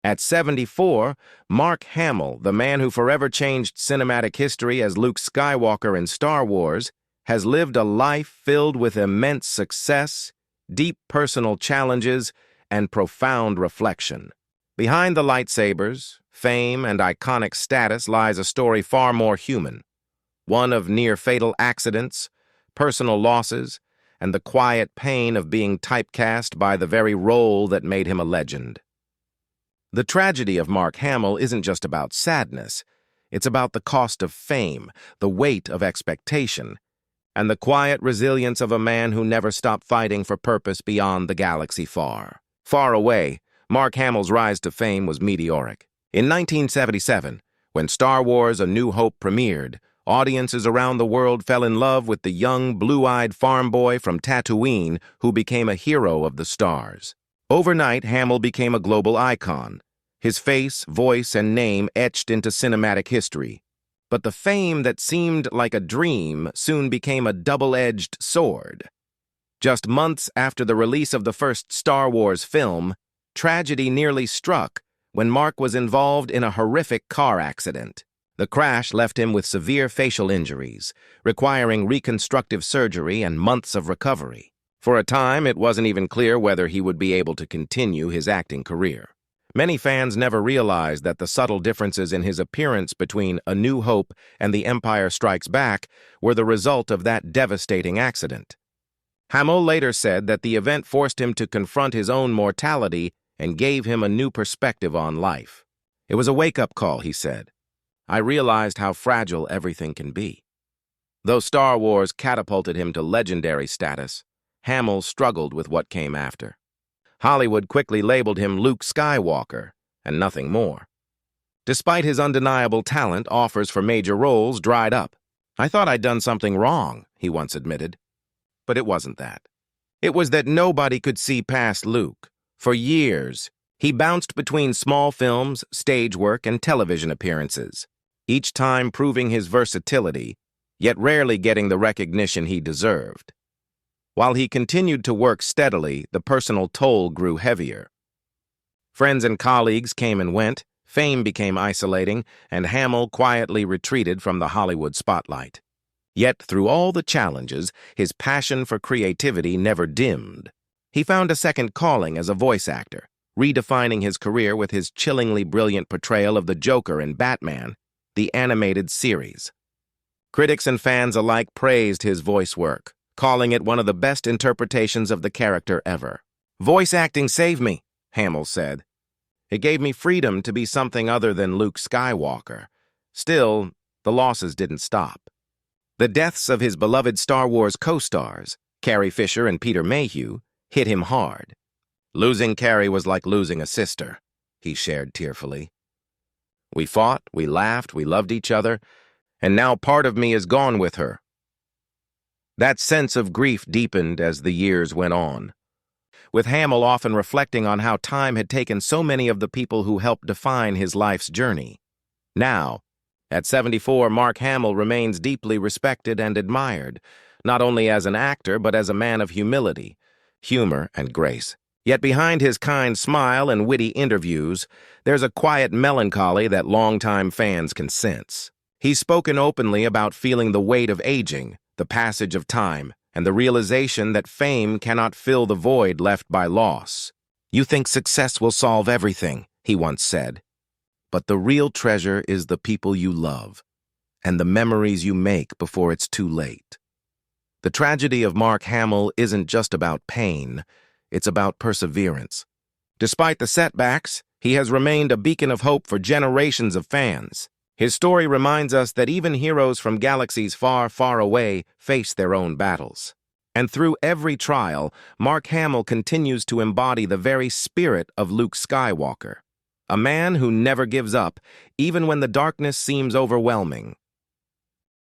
At 74, Mark Hamill, the man who forever changed cinematic history as Luke Skywalker in Star Wars, has lived a life filled with immense success, deep personal challenges, and profound reflection. Behind the lightsabers, fame, and iconic status lies a story far more human, one of near-fatal accidents, personal losses, and the quiet pain of being typecast by the very role that made him a legend. The tragedy of Mark Hamill isn't just about sadness. It's about the cost of fame, the weight of expectation, and the quiet resilience of a man who never stopped fighting for purpose beyond the galaxy far. Far away, Mark Hamill's rise to fame was meteoric. In 1977, when Star Wars: A New Hope premiered, audiences around the world fell in love with the young, blue-eyed farm boy from Tatooine who became a hero of the stars. Overnight, Hamill became a global icon, his face, voice, and name etched into cinematic history. But the fame that seemed like a dream soon became a double-edged sword. Just months after the release of the first Star Wars film, tragedy nearly struck when Mark was involved in a horrific car accident. The crash left him with severe facial injuries, requiring reconstructive surgery and months of recovery. For a time, it wasn't even clear whether he would be able to continue his acting career. Many fans never realized that the subtle differences in his appearance between A New Hope and The Empire Strikes Back were the result of that devastating accident. Hamill later said that the event forced him to confront his own mortality and gave him a new perspective on life. It was a wake-up call, he said. I realized how fragile everything can be. Though Star Wars catapulted him to legendary status, Hamill struggled with what came after. Hollywood quickly labeled him Luke Skywalker, and nothing more. Despite his undeniable talent, offers for major roles dried up. I thought I'd done something wrong, he once admitted. But it wasn't that. It was that nobody could see past Luke. For years, he bounced between small films, stage work, and television appearances, each time proving his versatility, yet rarely getting the recognition he deserved. While he continued to work steadily, the personal toll grew heavier. Friends and colleagues came and went, fame became isolating, and Hamill quietly retreated from the Hollywood spotlight. Yet, through all the challenges, his passion for creativity never dimmed. He found a second calling as a voice actor, redefining his career with his chillingly brilliant portrayal of the Joker in Batman, the animated series. Critics and fans alike praised his voice work, calling it one of the best interpretations of the character ever. Voice acting saved me, Hamill said. It gave me freedom to be something other than Luke Skywalker. Still, the losses didn't stop. The deaths of his beloved Star Wars co-stars, Carrie Fisher and Peter Mayhew, hit him hard. Losing Carrie was like losing a sister, he shared tearfully. We fought, we laughed, we loved each other, and now part of me is gone with her. That sense of grief deepened as the years went on, with Hamill often reflecting on how time had taken so many of the people who helped define his life's journey. Now, at 74, Mark Hamill remains deeply respected and admired, not only as an actor but as a man of humility, humor, and grace. Yet behind his kind smile and witty interviews, there's a quiet melancholy that longtime fans can sense. He's spoken openly about feeling the weight of aging, the passage of time, and the realization that fame cannot fill the void left by loss. You think success will solve everything, he once said. But the real treasure is the people you love, and the memories you make before it's too late. The tragedy of Mark Hamill isn't just about pain, it's about perseverance. Despite the setbacks, he has remained a beacon of hope for generations of fans. His story reminds us that even heroes from galaxies far, far away face their own battles. And through every trial, Mark Hamill continues to embody the very spirit of Luke Skywalker, a man who never gives up, even when the darkness seems overwhelming.